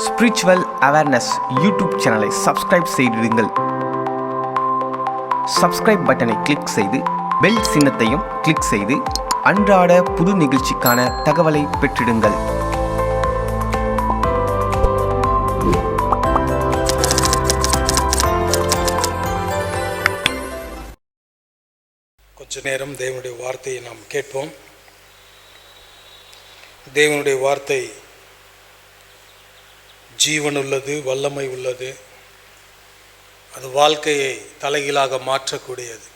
Spiritual awareness YouTube சேனலை subscribe செய்திடுங்கள். Subscribe பட்டனை click செய்து பெல் சின்னத்தையும் கிளிக் செய்து அன்றாட புது நிகழ்ச்சிக்கான தகவலை பெற்றிடுங்கள். கொஞ்ச நேரம் தேவனுடைய வார்த்தையை நாம் கேட்போம். தேவனுடைய வார்த்தை ஜீவன் உள்ளது, வல்லமை உள்ளது. அது வாழ்க்கையை தலைகீழாக மாற்றக்கூடியது.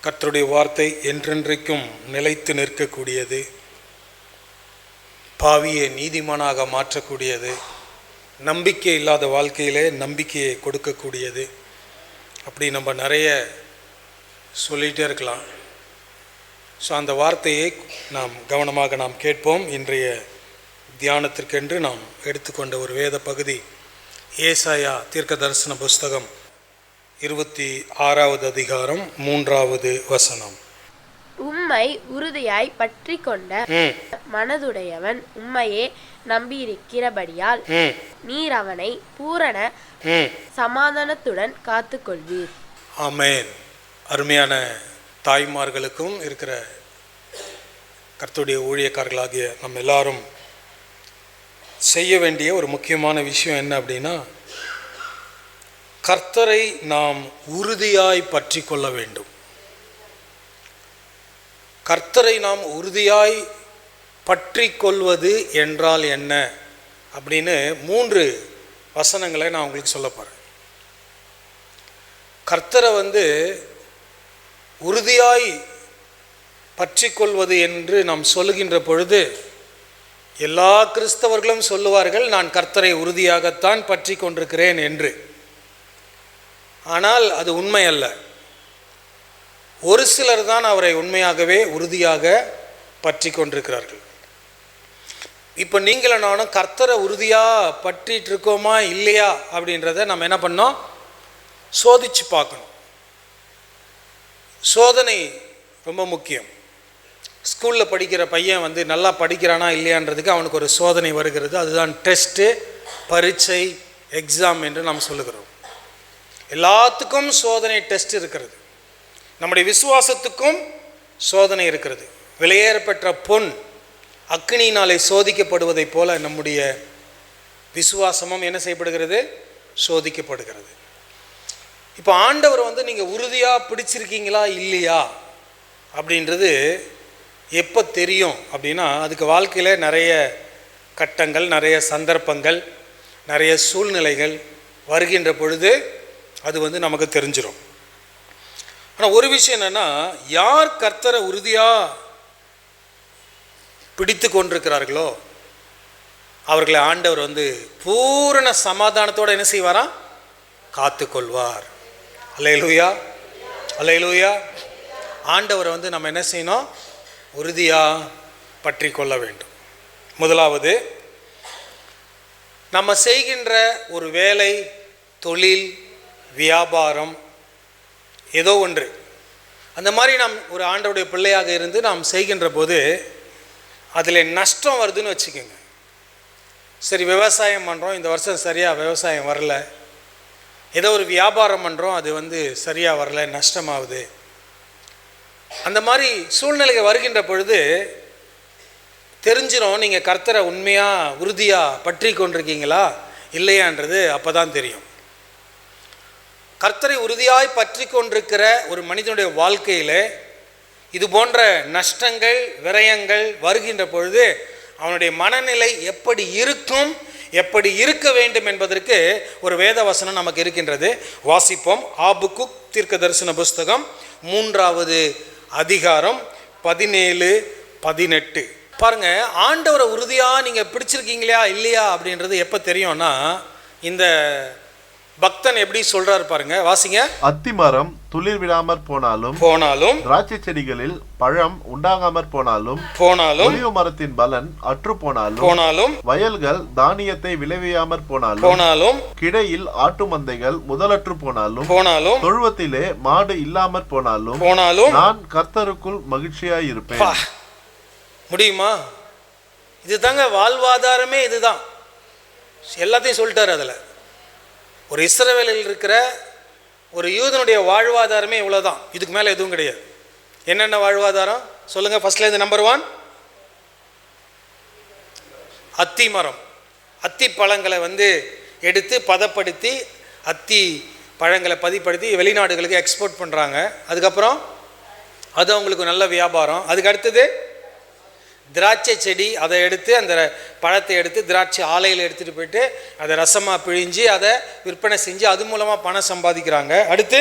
கர்த்தருடைய வார்த்தை என்றென்றைக்கும் நிலைத்து நிற்கக்கூடியது. பாவியை நீதிமானாக மாற்றக்கூடியது. நம்பிக்கை இல்லாத வாழ்க்கையிலே நம்பிக்கையை கொடுக்கக்கூடியது. அப்படி நம்ம நிறைய சொல்லிகிட்டே இருக்கலாம். ஸோ அந்த வார்த்தையை நாம் கவனமாக நாம் கேட்போம். இன்றைய தியானத்திற்கென்று நாம் எடுத்துக்கொண்ட ஒரு வேத பகுதி ஏசாயா தீர்க்க தரிசன புஸ்தகம் 26வது அதிகாரம் 3வது வசனம். உம்மை உறுதியாய் பற்றி கொண்ட மனதுடையவன் உம்மையே நம்பியிருக்கிறபடியால் நீர் அவனை பூரண சமாதானத்துடன் காத்து கொள்வீர். ஆமென். அருமையான தாய்மார்களுக்கும் இருக்கிற கர்த்தருடைய ஊழியக்காரர்களாகிய நம்ம எல்லாரும் செய்ய வேண்டிய ஒரு முக்கியமான விஷயம் என்ன அப்படின்னா, கர்த்தரை நாம் உறுதியாய் பற்றி கொள்ள வேண்டும். கர்த்தரை நாம் உறுதியாய் பற்றி கொள்வது என்றால் என்ன அப்படின்னு 3 வசனங்களை நான் உங்களுக்கு சொல்ல போகிறேன். கர்த்தரை உறுதியாய் பற்றி கொள்வது என்று நாம் சொல்லுகின்ற பொழுது எல்லா கிறிஸ்தவர்களும் சொல்லுவார்கள், நான் கர்த்தரை உறுதியாகத்தான் பற்றி கொண்டிருக்கிறேன் என்று. ஆனால் அது உண்மை அல்ல. ஒரு சிலர் தான் அவரை உண்மையாகவே உறுதியாக பற்றி கொண்டிருக்கிறார்கள். இப்போ நீங்களும் நானும் கர்த்தரை உறுதியாக பற்றிட்டு இருக்கோமா இல்லையா அப்படின்றத நம்ம என்ன பண்ணோம், சோதிச்சு பார்க்கணும். சோதனை ரொம்ப முக்கியம். ஸ்கூலில் படிக்கிற பையன் நல்லா படிக்கிறானா இல்லையான்றதுக்கு அவனுக்கு ஒரு சோதனை வருகிறது. அதுதான் டெஸ்ட்டு, பரீட்சை, எக்ஸாம் என்று நாம் சொல்லுகிறோம். எல்லாத்துக்கும் சோதனை, டெஸ்ட் இருக்கிறது. நம்முடைய விசுவாசத்துக்கும் சோதனை இருக்கிறது. விலையேறப்பெற்ற பொன் அக்கினியினாலே சோதிக்கப்படுவதைப் போல நம்முடைய விசுவாசமும் என்ன செய்யப்படுகிறது, சோதிக்கப்படுகிறது. இப்போ ஆண்டவர் நீங்கள் உறுதியாக பிடிச்சிருக்கீங்களா இல்லையா அப்படின்றது எப்போ தெரியும் அப்படின்னா, அதுக்கு வாழ்க்கையில் நிறைய கட்டங்கள், நிறைய சந்தர்ப்பங்கள், நிறைய சூழ்நிலைகள் வருகின்ற பொழுது அது நமக்கு தெரிஞ்சிடும். ஆனால் ஒரு விஷயம் என்னென்னா, யார் கர்த்தரை உறுதியாக பிடித்து கொண்டிருக்கிறார்களோ அவர்களை ஆண்டவர் பூரண சமாதானத்தோடு என்ன செய்வாராம், காத்து கொள்வார். அல்லேலூயா, அல்லேலூயா. ஆண்டவரை நம்ம என்ன செய்யணும், உறுதியாக பற்றி கொள்ள வேண்டும். முதலாவது, நம்ம செய்கின்ற ஒரு வேலை, தொழில், வியாபாரம், ஏதோ ஒன்று, அந்த மாதிரி நாம் ஒரு ஆண்டவருடைய பிள்ளையாக இருந்து நாம் செய்கின்ற போது அதில் நஷ்டம் வருதுன்னு வச்சுக்கோங்க. சரி, விவசாயம் பண்ணுறோம், இந்த வருஷம் சரியாக விவசாயம் வரல. ஏதோ ஒரு வியாபாரம் பண்ணுறோம், அது சரியாக வரல, நஷ்டமாகுது. அந்த மாதிரி சூழ்நிலைகள் வருகின்ற பொழுது தெரிஞ்சிடும் நீங்கள் கர்த்தரை உண்மையாக உறுதியாக பற்றி கொண்டிருக்கீங்களா இல்லையான்றது அப்போ தான் தெரியும். கர்த்தரை உறுதியாய் பற்றி கொண்டிருக்கிற ஒரு மனிதனுடைய வாழ்க்கையில் இது போன்ற நஷ்டங்கள், விரயங்கள் வருகின்ற பொழுது அவனுடைய மனநிலை எப்படி இருக்கும், எப்படி இருக்க வேண்டும் என்பதற்கு ஒரு வேத வசனம் நமக்கு இருக்கின்றது. வாசிப்போம். ஆபுக்குக் தீர்க்க தரிசன புஸ்தகம் 3வது அதிகாரம் 17-18 பாருங்க. ஆண்டவரை உறுதியாக நீங்கள் பிடிச்சிருக்கீங்களா இல்லையா அப்படின்றது எப்போ தெரியும்னா, இந்த பக்தன் எப்படி சொல்றாரு பாருங்க, வாசிங்க. அத்திமரம் துளிர் விடாமற் போனாலும் திராட்சை செடிகளில் பழம் உண்டாகாமற் போனாலும் ஒலிவ மரத்தின் பலன் அற்று போனாலும் வயல்கள் தானியத்தை விளைவியாமற் போனாலும் கிடையில் ஆட்டு மந்தைகள் முதலற்று போனாலும் தொழுவத்திலே மாடு இல்லாமற் போனாலும் நான் கர்த்தருக்குள் மகிழ்ச்சியாய் இருப்பேன். முடியுமா? இது தாங்க வாழ்வாதாரமே, இதுதான். எல்லாத்தையும் சொல்லிட்டார். அதில் ஒரு இஸ்ரவேலில் இருக்கிற ஒரு யூதனுடைய வாழ்வாதாரமே இவ்வளோதான், இதுக்கு மேலே எதுவும் கிடையாது. என்னென்ன வாழ்வாதாரம் சொல்லுங்கள்? ஃபர்ஸ்ட்லேருந்து நம்பர் 1, அத்தி மரம். அத்தி பழங்களை எடுத்து பதப்படுத்தி அத்தி பழங்களை பதிப்படுத்தி வெளிநாடுகளுக்கு எக்ஸ்போர்ட் பண்ணுறாங்க. அதுக்கப்புறம் அது அவங்களுக்கு நல்ல வியாபாரம். அதுக்கு அடுத்தது திராட்சை செடி, அதை எடுத்து அந்த பழத்தை எடுத்து திராட்சை ஆலையில் எடுத்துகிட்டு போயிட்டு அதை ரசமாக பிழிஞ்சு அதை விற்பனை செஞ்சு அது மூலமாக பணம் சம்பாதிக்கிறாங்க. அடுத்து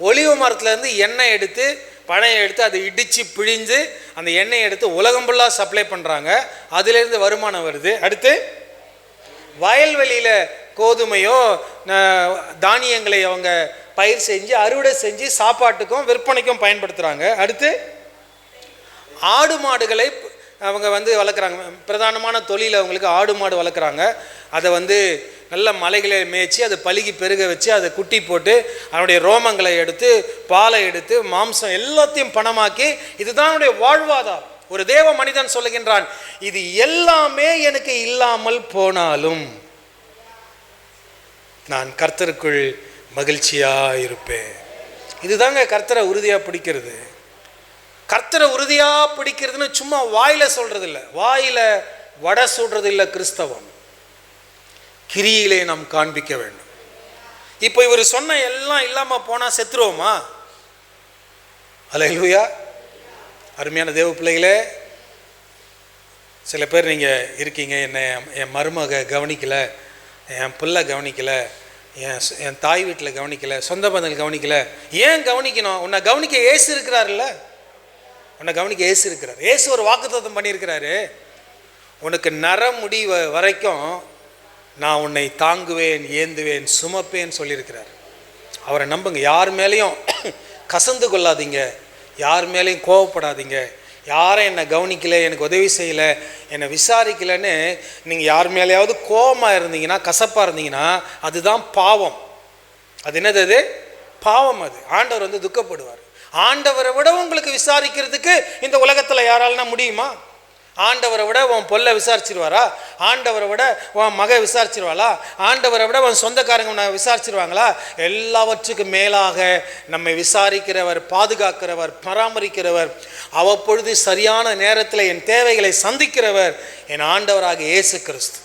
ஒலிவ மரத்துலேருந்து எண்ணெய் எடுத்து பழம் எடுத்து அதை இடித்து பிழிஞ்சு அந்த எண்ணெயை எடுத்து உலகம் ஃபுல்லாக சப்ளை பண்ணுறாங்க, அதுலேருந்து வருமானம் வருது. அடுத்து வயல்வெளியில் கோதுமையோ தானியங்களை அவங்க பயிர் செஞ்சு அறுவடை செஞ்சு சாப்பாட்டுக்கும் விற்பனைக்கும் பயன்படுத்துகிறாங்க. அடுத்து ஆடு மாடுகளை அவங்க வளர்க்குறாங்க. பிரதானமான தொழில் அவங்களுக்கு ஆடு மாடு வளர்க்குறாங்க. அதை நல்ல மலைகளை மேய்ச்சி அதை பழுகி பெருக வச்சு அதை குட்டி போட்டு அதனுடைய ரோமங்களை எடுத்து பாலை எடுத்து மாம்சம் எல்லாத்தையும் பணமாக்கி இதுதான் அவனுடைய வாழ்வாதாரம். ஒரு தேவ மனிதன் சொல்லுகின்றான், இது எல்லாமே எனக்கு இல்லாமல் போனாலும் நான் கர்த்தருக்குள் மகிழ்ச்சியாக இருப்பேன். இதுதாங்க கர்த்தரை உறுதியாக பிடிக்கிறது. கர்த்தரை உறுதியாக பிடிக்கிறதுன்னு சும்மா வாயில் சொல்கிறது இல்லை, வாயில் வடை சுடுறது இல்லை. கிறிஸ்தவம் கிரியிலே நாம் காண்பிக்க வேண்டும். இப்போ இவர் சொன்ன எல்லாம் இல்லாமல் போனால் செத்துருவோமா? அல்லேலூயா. அருமையான தேவ பிள்ளைகளே, சில பேர் நீங்கள் இருக்கீங்க, என்னை என் மருமக கவனிக்கலை, என் பிள்ளை கவனிக்கலை, என் தாய் வீட்டில் கவனிக்கலை, சொந்த பந்தங்கள் கவனிக்கலை. ஏன் கவனிக்கணும்? உன்னை கவனிக்க ஏசு இருக்கிறாருல்ல, உன்னை கவனிக்க ஏசு இருக்கிறார். ஏசு ஒரு வாக்குத்தத்தம் பண்ணியிருக்கிறாரு, உனக்கு நரமுடி வரைக்கும் நான் உன்னை தாங்குவேன், ஏந்துவேன், சுமப்பேன்னு சொல்லியிருக்கிறார். அவரை நம்புங்க. யார் மேலேயும் கசந்து கொள்ளாதீங்க, யார் மேலேயும் கோவப்படாதீங்க. யாரும் என்னை கவனிக்கலை, எனக்கு உதவி செய்யலை, என்னை விசாரிக்கலைன்னு நீங்கள் யார் மேலேயாவது கோபமாக இருந்தீங்கன்னா, கசப்பாக இருந்தீங்கன்னா, அதுதான் பாவம். அது என்னது? அது பாவம். அது ஆண்டவர் துக்கப்படுவார். ஆண்டவரை விட உங்களுக்கு விசாரிக்கிறதுக்கு இந்த உலகத்தில் யாராலனா முடியுமா? ஆண்டவரை விட உன் பொல்லை விசாரிச்சிருவாரா? ஆண்டவரை விட உன் மக விசாரிச்சிருவாளா? ஆண்டவரை விட உன் சொந்தக்காரங்க விசாரிச்சிருவாங்களா? எல்லாவற்றுக்கும் மேலாக நம்மை விசாரிக்கிறவர், பாதுகாக்கிறவர், பராமரிக்கிறவர், அவ்வப்பொழுது சரியான நேரத்தில் என் தேவைகளை சந்திக்கிறவர் என் ஆண்டவராக இயேசு கிறிஸ்து.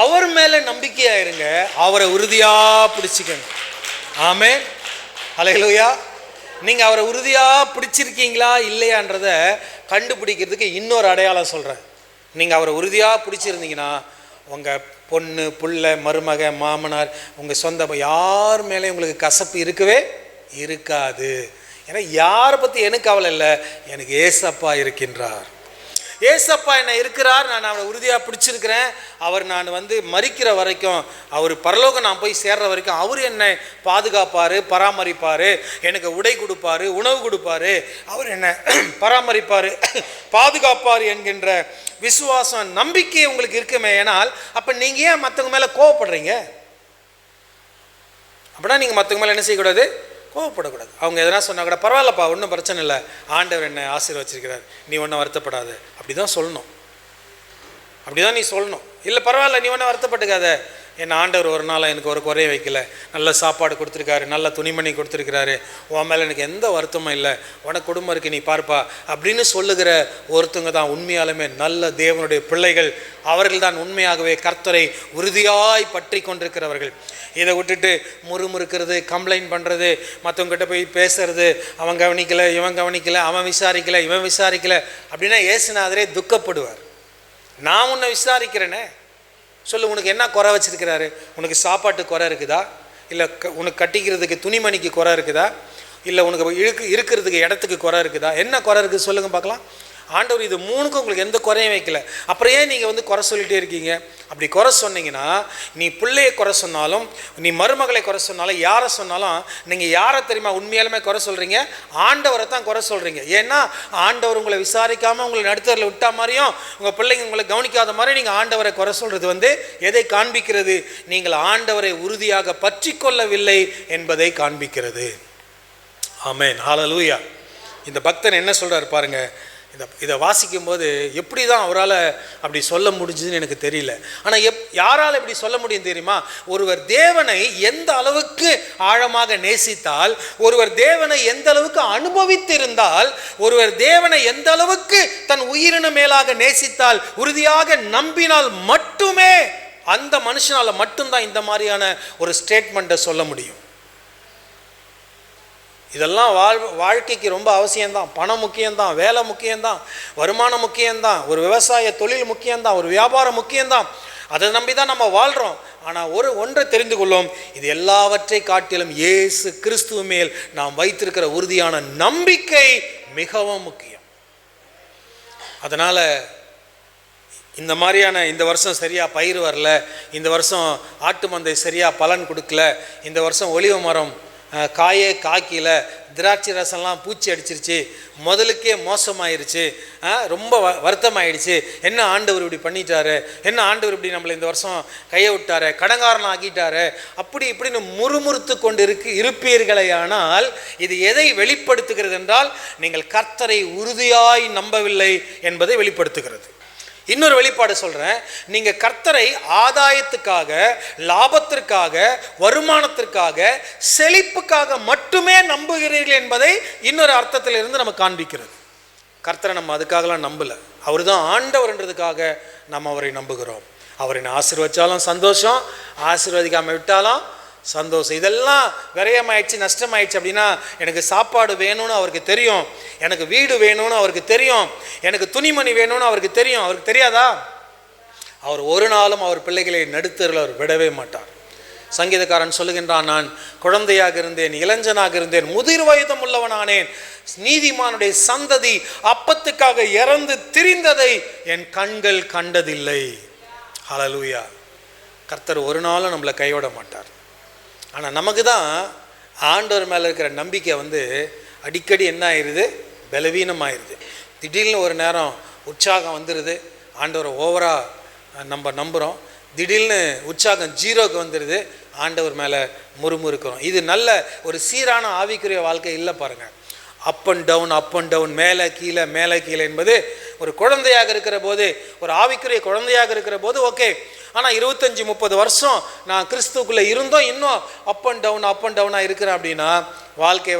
அவர் மேலே நம்பிக்கையாக இருங்க, அவரை உறுதியாக பிடிச்சிக்கங்க. ஆமென். அல்லேலூயா. நீங்கள் அவரை உறுதியாக பிடிச்சிருக்கீங்களா இல்லையான்றதை கண்டுபிடிக்கிறதுக்கு இன்னொரு அடையாளம் சொல்கிறேன். நீங்கள் அவரை உறுதியாக பிடிச்சிருந்தீங்கன்னா உங்கள் பொண்ணு, புள்ள, மருமக, மாமனார், உங்கள் சொந்த யார் மேலே உங்களுக்கு கசப்பு இருக்கவே இருக்காது. ஏன்னா யாரை பற்றி எனக்கு கவலை இல்லை, எனக்கு ஏசப்பா இருக்கின்றார். ஏசப்பா என்ன இருக்கிறார், நான் அவரை உறுதியாக பிடிச்சிருக்கிறேன். அவர் நான் மரிக்கிற வரைக்கும், அவர் பரலோகம் நான் போய் சேர்ற வரைக்கும் அவர் என்னை பாதுகாப்பார், பராமரிப்பார், எனக்கு உடை கொடுப்பார், உணவு கொடுப்பார், அவர் என்னை பராமரிப்பார், பாதுகாப்பார் என்கின்ற விசுவாசம், நம்பிக்கை உங்களுக்கு இருக்குமே. ஏனால் அப்போ நீங்கள் ஏன் மற்றவங்க மேலே கோவப்படுறீங்க? அப்படின்னா நீங்கள் மற்றவங்க மேலே என்ன செய்யக்கூடாது? கோவப்படக்கூடாது. அவங்க எதனா சொன்னால் கூட பரவாயில்லப்பா, ஒன்றும் பிரச்சனை இல்லை, ஆண்டவர் என்னை ஆசீர்வச்சிருக்கிறார், நீ ஒன்றும் வருத்தப்படாது, அப்படி தான் சொல்லணும். அப்படி தான் நீ சொல்லணும். இல்லை பரவாயில்ல, நீ ஒன்றும் வருத்தப்பட்டுக்காத, என் ஆண்டவர் ஒரு நாள் எனக்கு ஒரு குறைய வைக்கல, நல்ல சாப்பாடு கொடுத்துருக்காரு, நல்ல துணிமணி கொடுத்துருக்கிறாரு, உன் மேலே எனக்கு எந்த வருத்தமும் இல்லை, உனக்கு குடும்பம் இருக்குது, நீ பார்ப்பா அப்படின்னு சொல்லுகிற ஒருத்தவங்க தான் உண்மையாலுமே நல்ல தேவனுடைய பிள்ளைகள். அவர்கள் தான் உண்மையாகவே கர்த்தரை உறுதியாய் பற்றி கொண்டிருக்கிறவர்கள். இதை விட்டுட்டு முறுமுறுக்கிறது, கம்ப்ளைண்ட் பண்ணுறது, மற்றவங்ககிட்ட போய் பேசுறது, அவன் கவனிக்கலை, இவன் கவனிக்கலை, அவன் விசாரிக்கலை, இவன் விசாரிக்கலை அப்படின்னா இயேசுநாதரே துக்கப்படுவார். நான் உன்னை விசாரிக்கிறேனே, சொல்லு, உனக்கு என்ன குறை வச்சிருக்கிறாரு? உனக்கு சாப்பாட்டு குறை இருக்குதா? இல்லை உனக்கு கட்டிக்கிறதுக்கு துணிமணிக்கு குறை இருக்குதா? இல்லை உனக்கு இருக்கிறதுக்கு இடத்துக்கு குறை இருக்குதா? என்ன குறை இருக்குது சொல்லுங்க பார்க்கலாம். ஆண்டவர் இது மூணுக்கும் உங்களுக்கு எந்த குறையும் வைக்கல. அப்புறம் ஏன் நீங்கள் குறை சொல்லிகிட்டே இருக்கீங்க? அப்படி குறை சொன்னீங்கன்னா, நீ பிள்ளையை குறை சொன்னாலும், நீ மருமகளை குறை சொன்னாலும், யாரை சொன்னாலும், நீங்கள் யாரை தெரியுமா உண்மையாலுமே குறை சொல்கிறீங்க? ஆண்டவரை தான் குறை சொல்கிறீங்க. ஏன்னா ஆண்டவர் உங்களை விசாரிக்காமல் உங்களை நடுத்தரில் விட்டா மாதிரியும், உங்கள் பிள்ளைங்க உங்களை கவனிக்காத மாதிரி நீங்கள் ஆண்டவரை குறை சொல்கிறது எதை காண்பிக்கிறது? நீங்கள் ஆண்டவரை உறுதியாக பற்றி கொள்ளவில்லை என்பதை காண்பிக்கிறது. ஆமென். ஹல்லேலூயா. இந்த பக்தன் என்ன சொல்கிறார் பாருங்க, இதை வாசிக்கும்போது எப்படி தான் அவரால் அப்படி சொல்ல முடிஞ்சுதுன்னு எனக்கு தெரியல. ஆனால் யாரால் இப்படி சொல்ல முடியும் தெரியுமா? ஒருவர் தேவனை எந்த அளவுக்கு ஆழமாக நேசித்தால், ஒருவர் தேவனை எந்த அளவுக்கு அனுபவித்திருந்தால், ஒருவர் தேவனை எந்த அளவுக்கு தன் உயிரின மேலாக நேசித்தால், உறுதியாக நம்பினால் மட்டுமே அந்த மனுஷனால் மட்டும்தான் இந்த மாதிரியான ஒரு ஸ்டேட்மெண்ட்டை சொல்ல முடியும். இதெல்லாம் வாழ்க்கைக்கு ரொம்ப அவசியம்தான். பணம் முக்கியம்தான், வேலை முக்கியம்தான், வருமானம் முக்கியம்தான், ஒரு விவசாய தொழில் முக்கியம்தான், ஒரு வியாபாரம் முக்கியம்தான். அதை நம்பி தான் நம்ம வாழ்கிறோம். ஆனால் ஒன்றை தெரிந்து கொள்ளும், இது எல்லாவற்றை காட்டிலும் இயேசு கிறிஸ்துவ மேல் நாம் வைத்திருக்கிற உறுதியான நம்பிக்கை மிகவும் முக்கியம். அதனால் இந்த மாதிரியான இந்த வருஷம் சரியாக பயிர் வரல, இந்த வருஷம் ஆட்டு மந்தை சரியாக பலன் கொடுக்கல, இந்த வருஷம் ஒலிவ மரம் காயே காய்க்கல, திராட்சை ரசம்லாம் பூச்சி அடிச்சிருச்சு, முதலுக்கே மோசமாயிருச்சு, ரொம்ப வருத்தமாயிடுச்சு, என்ன ஆண்டவர் இப்படி பண்ணிட்டாரு, என்ன ஆண்டவர் இப்படி நம்மளை இந்த வருஷம் கையை விட்டாரு, கடங்காரன் ஆக்கிட்டாரு, அப்படி இப்படின்னு முறுமுறுத்து கொண்டு இருப்பீர்களேயானால் இது எதை வெளிப்படுத்துகிறது என்றால், நீங்கள் கர்த்தரை உறுதியாய் நம்பவில்லை என்பதை வெளிப்படுத்துகிறது. இன்னொரு வெளிப்பாடு சொல்கிறேன், நீங்கள் கர்த்தரை ஆதாயத்துக்காக, லாபத்திற்காக, வருமானத்திற்காக, செழிப்புக்காக மட்டுமே நம்புகிறீர்கள் என்பதை இன்னொரு அர்த்தத்திலிருந்து நம்ம காண்பிக்கிறது. கர்த்தரை நம்ம அதுக்காகலாம் நம்பலை, அவர் தான் ஆண்டவர்ன்றதுக்காக நம்ம அவரை நம்புகிறோம். அவரை ஆசீர்வதிச்சாலும் சந்தோஷம், ஆசீர்வதிக்காமல் விட்டாலும் சந்தோஷம். இதெல்லாம் விரயமாயிடுச்சு, நஷ்டமாயிடுச்சு அப்படின்னா, எனக்கு சாப்பாடு வேணும்னு அவருக்கு தெரியும், எனக்கு வீடு வேணும்னு அவருக்கு தெரியும், எனக்கு துணிமணி வேணும்னு அவருக்கு தெரியும். அவருக்கு தெரியாதா? அவர் ஒரு நாளும் அவர் பிள்ளைகளை நடுத்தரில் அவர் விடவே மாட்டார். சங்கீதக்காரன் சொல்லுகின்றான், நான் குழந்தையாக இருந்தேன், இளைஞனாக இருந்தேன், முதிர் வயதும் உள்ளவனானேன், நீதிமானுடைய சந்ததி அப்பத்துக்காக இறந்து திரிந்ததை என் கண்கள் கண்டதில்லை. ஹல்லேலூயா. கர்த்தர் ஒரு நாளும் நம்மளை கைவிட மாட்டார். ஆனால் நமக்கு தான் ஆண்டவர் மேலே இருக்கிற நம்பிக்கை அடிக்கடி என்ன ஆயிடுது, பலவீனமாயிருது. திடீர்னு ஒரு நேரம் உற்சாகம் வந்துடுது, ஆண்டவரை ஓவராக நம்ம நம்புகிறோம், திடீர்னு உற்சாகம் ஜீரோக்கு வந்துடுது, ஆண்டவர் மேலே முறுமுறுக்கிறோம். இது நல்ல ஒரு சீரான ஆவிக்குரிய வாழ்க்கை இல்லை பாருங்கள். அப் அண்ட் டவுன், மேலே கீழே மேலே கீழே என்பது ஒரு குழந்தையாக இருக்கிற போது, ஒரு ஆவிக்குரிய குழந்தையாக இருக்கிற போது ஓகே. ஆனால் 25-30 வருஷம் நான் கிறிஸ்துக்குள்ளே இருந்தோம், இன்னும் அப் அண்ட் டவுனாக இருக்கிறேன் அப்படின்னா வாழ்க்கை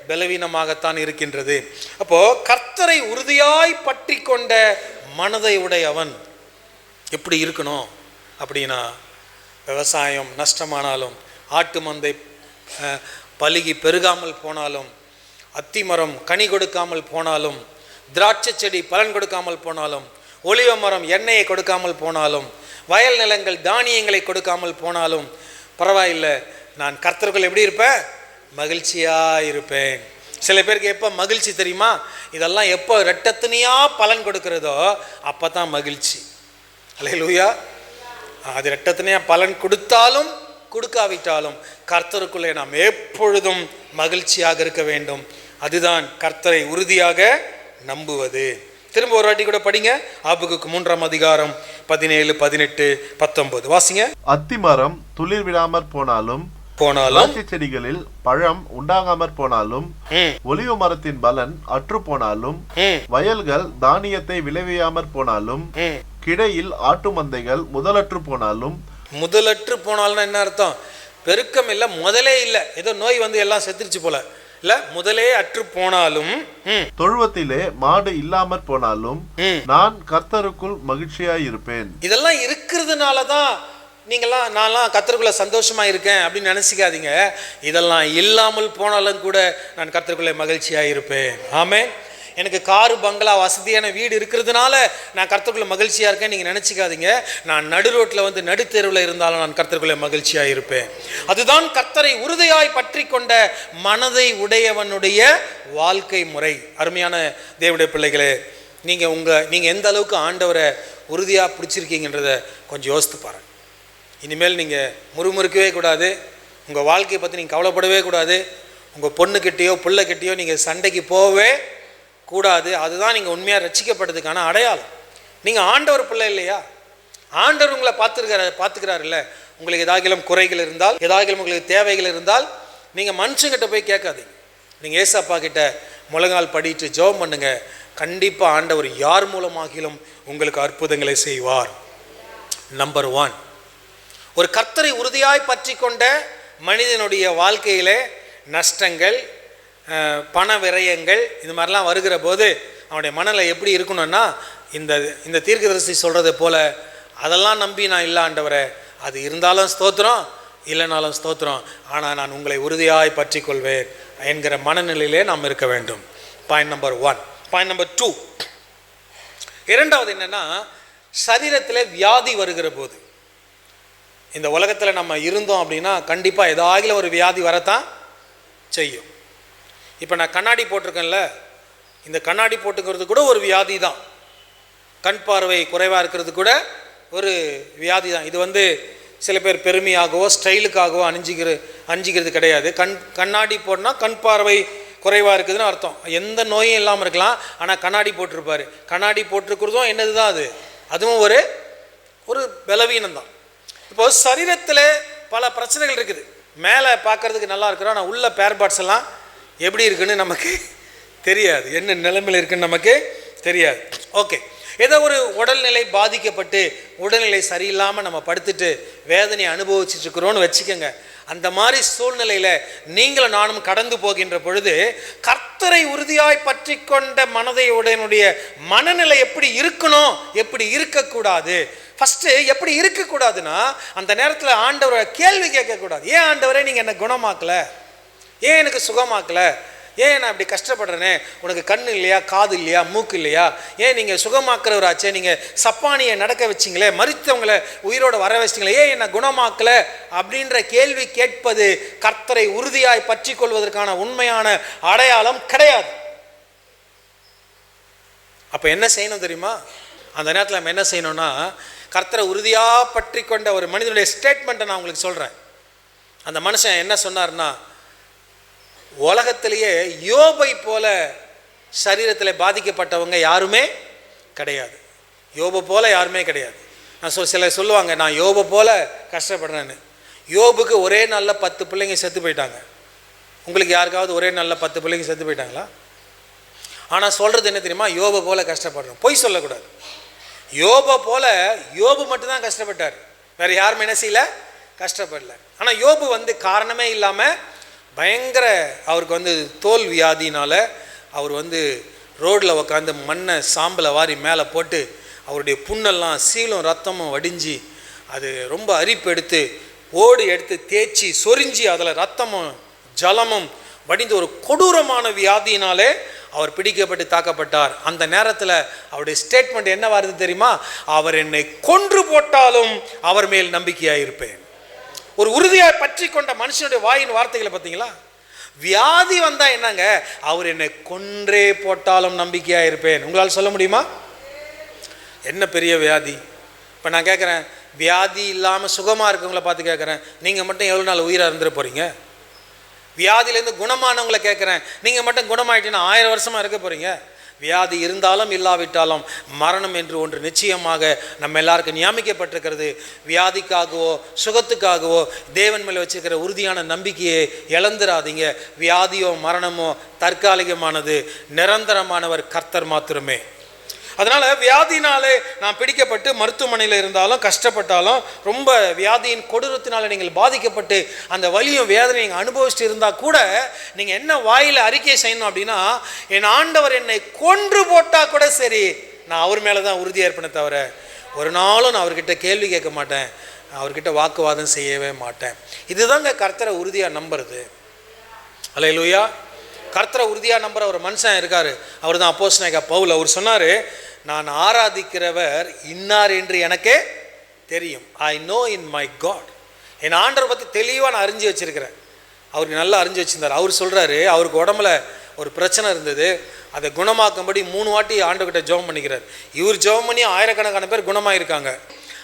பலவீனமாகத்தான் இருக்கின்றது. அப்போது கர்த்தரை உறுதியாய் பற்றி கொண்ட மனதை உடையவன் எப்படி இருக்கணும் அப்படின்னா, விவசாயம் நஷ்டமானாலும், ஆட்டு மந்தை பலுகி பெருகாமல் போனாலும், அத்திமரம் கனி கொடுக்காமல் போனாலும், திராட்சை செடி பலன் கொடுக்காமல் போனாலும், ஒலிவ மரம் எண்ணெயை கொடுக்காமல் போனாலும், வயல் நிலங்கள் தானியங்களை கொடுக்காமல் போனாலும் பரவாயில்லை, நான் கர்த்தருக்குள் எப்படி இருப்பேன், மகிழ்ச்சியாக இருப்பேன். சில பேருக்கு எப்போ மகிழ்ச்சி தெரியுமா? இதெல்லாம் எப்போ ரெட்டத்தனியாக பலன் கொடுக்கிறதோ அப்போ தான் மகிழ்ச்சி. அல்லேலூயா. அது ரெட்டத்தனியாக பலன் கொடுத்தாலும் கொடுக்காவிட்டாலும் கர்த்தருக்குள்ளே நாம் எப்பொழுதும் மகிழ்ச்சியாக இருக்க வேண்டும். அதுதான் கர்த்தரை உறுதியாக நம்புவது. திரும்ப ஒரு வாட்டி கூட படிங்க, ஆபகுக்கு 3ஆம் அதிகாரம் 17, 18, 19 வாசிங்க. அத்திமரம் துளிர் விடாமற் போனாலும், திராட்சை செடிகளில் பழம் உண்டாகாமற் போனாலும், ஒலிவ மரத்தின் பலன் அற்று போனாலும், வயல்கள் தானியத்தை விளைவியாமற் போனாலும், கிடையில் ஆட்டு மந்தைகள் முதலற்று போனாலும். முதலற்று போனாலும் என்ன அர்த்தம்? பெருக்கம் இல்லை, முதலே இல்லை, ஏதோ நோய் எல்லாம் செத்துருச்சு போல இல்ல, முதலே அற்று போனாலும், தொழுவத்திலே மாடு இல்லாமற் போனாலும் நான் கர்த்தருக்குள் மகிழ்ச்சியாய் இருப்பேன். இதெல்லாம் இருக்கிறதுனாலதான் நான்லாம் கர்த்தருக்குள்ள சந்தோஷமா இருக்கேன் அப்படின்னு நினைச்சிக்காதீங்க. இதெல்லாம் இல்லாமல் போனாலும் கூட நான் கர்த்தருக்குள்ள மகிழ்ச்சியா இருப்பேன். ஆமென். எனக்கு காரு பங்களா வசதியான வீடு இருக்கிறதுனால நான் கர்த்தருக்குள்ள மகிழ்ச்சியா இருக்கேன் நீங்க நினைச்சிக்காதீங்க. நான் நடு ரோட்டில் நடுத்தெருவில் இருந்தாலும் நான் கர்த்தருக்குள்ள மகிழ்ச்சியா இருப்பேன். அதுதான் கர்த்தரை உறுதியாய் பற்றி கொண்ட மனதை உடையவனுடைய வாழ்க்கை முறை. அருமையான தேவனுடைய பிள்ளைகளே, நீங்க எந்த அளவுக்கு ஆண்டவரை உறுதியா பிடிச்சிருக்கீங்கன்றத கொஞ்சம் யோசித்து பாருங்க. இனிமேல் நீங்கள் முறுமுறுக்கவே கூடாது, உங்கள் வாழ்க்கையை பற்றி நீங்கள் கவலைப்படவே கூடாது, உங்கள் பொண்ணுக்கிட்டேயோ பிள்ளைக்கிட்டேயோ நீங்கள் சண்டைக்கு போகவே கூடாது. அதுதான் நீங்கள் உண்மையாக ரட்சிக்கப்படுறதுக்கான அடையாளம். நீங்கள் ஆண்டவர் பிள்ளை இல்லையா? ஆண்டவர் உங்களை பார்த்துக்கிறாரு இல்லை? உங்களுக்கு ஏதாகிலும் குறைகள் இருந்தால், ஏதாகிலும் உங்களுக்கு தேவைகள் இருந்தால் நீங்கள் மனுஷங்கிட்ட போய் கேட்காதீங்க. நீங்கள் ஏசப்பா கிட்ட முழங்கால் படிட்டு ஜெபம் பண்ணுங்க. கண்டிப்பாக ஆண்டவர் யார் மூலமாகிலும் உங்களுக்கு அற்புதங்களை செய்வார். நம்பர் 1, ஒரு கர்த்தரை உறுதியாய் பற்றி கொண்ட மனிதனுடைய வாழ்க்கையில் நஷ்டங்கள், பண விரயங்கள் இது மாதிரிலாம் வருகிற போது அவனுடைய மனநிலை எப்படி இருக்கணும்னா, இந்த தீர்க்கதரிசி சொல்கிறது போல் அதெல்லாம் நம்பி நான் இல்லை ஆண்டவரே, அது இருந்தாலும் ஸ்தோத்திரம், இல்லைனாலும் ஸ்தோத்திரம், ஆனால் நான் உங்களை உறுதியாய் பற்றி கொள்வேன் என்கிற மனநிலையிலே நாம் இருக்க வேண்டும். Point number 1. பாயிண்ட் நம்பர் 2, இரண்டாவது என்னென்னா, சரீரத்தில் வியாதி வருகிற போது, இந்த உலகத்தில் நம்ம இருந்தோம் அப்படின்னா கண்டிப்பாக ஏதாகில ஒரு வியாதி வரத்தான் செய்யும். இப்போ நான் கண்ணாடி போட்டிருக்கேன்ல, இந்த கண்ணாடி போட்டுக்கிறது கூட ஒரு வியாதி தான். கண் பார்வை குறைவாக இருக்கிறது கூட ஒரு வியாதி தான். இது சில பேர் பெருமையாகவோ ஸ்டைலுக்காகவோ அணிஞ்சிக்கிறது கிடையாது. கண்ணாடி போடனா கண் பார்வை குறைவாக இருக்குதுன்னு அர்த்தம். எந்த நோயும் இல்லாமல் இருக்கலாம், ஆனால் கண்ணாடி போட்டிருப்பார். கண்ணாடி போட்டிருக்கிறதும் என்னது தான், அதுவும் ஒரு பலவீனம் தான். இப்போ சரீரத்தில் பல பிரச்சனைகள் இருக்குது. மேலே பார்க்கறதுக்கு நல்லா இருக்கிறோம், ஆனால் உள்ள பேர்பாட்ஸ் எல்லாம் எப்படி இருக்குன்னு நமக்கு தெரியாது, என்ன நிலைமையில் இருக்குன்னு நமக்கு தெரியாது. ஓகே, ஏதோ ஒரு உடல்நிலை பாதிக்கப்பட்டு உடல்நிலை சரியில்லாமல் நம்ம படுத்துட்டு வேதனையை அனுபவிச்சுட்டு இருக்கிறோன்னு வச்சுக்கோங்க. அந்த மாதிரி சூழ்நிலையில் நீங்களும் நானும் கடந்து போகின்ற பொழுது கர்த்தரை உறுதியாய் பற்றி கொண்ட மனதையுடைய மனநிலை எப்படி இருக்கணும், எப்படி இருக்கக்கூடாது. ஃபஸ்ட்டு எப்படி இருக்கக்கூடாதுன்னா, அந்த நேரத்தில் ஆண்டவரை கேள்வி கேட்கக்கூடாது. ஏன் ஆண்டவரே நீங்கள் என்னை குணமாக்கலை, ஏன் எனக்கு சுகமாக்கலை, ஏன் நான் இப்படி கஷ்டப்படுறேனே, உனக்கு கண் இல்லையா, காது இல்லையா, மூக்கு இல்லையா, ஏன் நீங்கள் சுகமாக்குறவராச்சே, நீங்கள் சப்பானியை நடக்க வச்சிங்களே, மரித்தவங்களை உயிரோடு வர வச்சிங்களே, ஏன் என்னை குணமாக்கலை அப்படின்ற கேள்வி கேட்பது கர்த்தரை உறுதியாய் பற்றி கொள்வதற்கான உண்மையான அடையாளம் கிடையாது. அப்போ என்ன செய்யணும் தெரியுமா? அந்த நேரத்தில் நம்ம என்ன செய்யணும்னா, கர்த்தரை உறுதியாக பற்றி கொண்ட ஒரு மனிதனுடைய ஸ்டேட்மெண்ட்டை நான் உங்களுக்கு சொல்கிறேன். அந்த மனுஷன் என்ன சொன்னார்னா, உலகத்திலேயே யோபை போல சரீரத்தில் பாதிக்கப்பட்டவங்க யாருமே கிடையாது. யோபை போல யாருமே கிடையாது. நான் சிலர் சொல்லுவாங்க, நான் யோபை போல கஷ்டப்படுறேன்னு. யோபுக்கு ஒரே நாளில் 10 பிள்ளைங்க செத்து போயிட்டாங்க. உங்களுக்கு யாருக்காவது ஒரே நாளில் 10 பிள்ளைங்க செத்து போயிட்டாங்களா? ஆனால் சொல்கிறது என்ன தெரியுமா, யோபை போல கஷ்டப்படுறோம். பொய் சொல்லக்கூடாது. யோபை போல யோபு மட்டும்தான் கஷ்டப்பட்டார், வேறு யாருமே என்ன செய்யல, கஷ்டப்படல. ஆனால் யோபு காரணமே இல்லாமல் பயங்கர அவருக்கு தோல் வியாதினால் அவர் ரோட்டில் உட்காந்து மண்ணை சாம்பலை வாரி மேலே போட்டு அவருடைய புண்ணெல்லாம் சீலும் ரத்தமும் வடிஞ்சு அது ரொம்ப அரிப்பு எடுத்து ஓடு எடுத்து தேய்ச்சி சொரிஞ்சு அதில் ரத்தமும் ஜலமும் வடிந்து ஒரு கொடூரமான வியாதியினாலே அவர் பிடிக்கப்பட்டு தாக்கப்பட்டார். அந்த நேரத்தில் அவருடைய ஸ்டேட்மெண்ட் என்ன வருது தெரியுமா, அவர் என்னை கொன்று போட்டாலும் அவர் மேல் நம்பிக்கையாக இருப்பேன். ஒரு உறுதியாக பற்றி கொண்ட மனுஷனுடைய வாயின் வார்த்தைகளை பார்த்தீங்களா? வியாதி வந்தால் என்னங்க, அவர் என்னை கொன்றே போட்டாலும் நம்பிக்கையாக இருப்பேன். உங்களால் சொல்ல முடியுமா? என்ன பெரிய வியாதி? இப்போ நான் கேட்குறேன், வியாதி இல்லாமல் சுகமாக இருக்கவங்கள பார்த்து கேட்குறேன், நீங்கள் மட்டும் எவ்வளோ நாள் உயிராக இருந்துட போகிறீங்க? வியாதியிலேருந்து குணமானவங்களை கேட்குறேன், நீங்கள் மட்டும் குணமாயிட்டீங்கன்னா 1000 வருஷமாக இருக்க போகிறீங்க? வியாதி இருந்தாலும் இல்லாவிட்டாலும் மரணம் என்று ஒன்று நிச்சயமாக நம்ம எல்லாருக்கும் நியமிக்கப்பட்டிருக்கிறது. வியாதிக்காகவோ சுகத்துக்காகவோ தேவன் மேலே வச்சிருக்கிற உறுதியான நம்பிக்கையை இழந்துடாதீங்க. வியாதியோ மரணமோ தற்காலிகமானது, நிரந்தரமானவர் கர்த்தர் மாத்திரமே. அதனால் வியாதினாலே நான் பிடிக்கப்பட்டு மருத்துவமனையில் இருந்தாலும் கஷ்டப்பட்டாலும் ரொம்ப வியாதியின் கொடூரத்தினால நீங்கள் பாதிக்கப்பட்டு அந்த வலியும் வேதனை நீங்கள் அனுபவிச்சுட்டு இருந்தால் கூட நீங்கள் என்ன வாயில் அறிக்கை செய்யணும் அப்படின்னா, என் ஆண்டவர் என்னை கொன்று போட்டால் கூட சரி, நான் அவர் மேலே தான் உறுதியாக இருப்பேனே தவிர ஒரு நாளும் நான் அவர்கிட்ட கேள்வி கேட்க மாட்டேன், அவர்கிட்ட வாக்குவாதம் செய்யவே மாட்டேன். இதுதாங்க கர்த்தரை உறுதியாக நம்புறது. அல்லேலூயா. கர்த்தரை உறுதியாக நம்புகிற ஒரு மனுஷன் இருக்கார், அவர் தான் அப்போஸ்தலனாகிய பவுல். அவர் சொன்னார், நான் ஆராதிக்கிறவர் இன்னார் என்று எனக்கே தெரியும். I know in my gut. என் ஆண்டரை பற்றி தெளிவாக நான் அறிஞ்சு வச்சுருக்கிறேன். அவருக்கு நல்லா அறிஞ்சு வச்சுருந்தார். அவர் சொல்கிறாரு, அவருக்கு உடம்புல ஒரு பிரச்சனை இருந்தது, அதை குணமாக்கும்படி 3 வாட்டி ஆண்டவர்கிட்ட ஜெபம் பண்ணிக்கிறார். இவர் ஜெபம் பண்ணி ஆயிரக்கணக்கான பேர் குணமாயிருக்காங்க.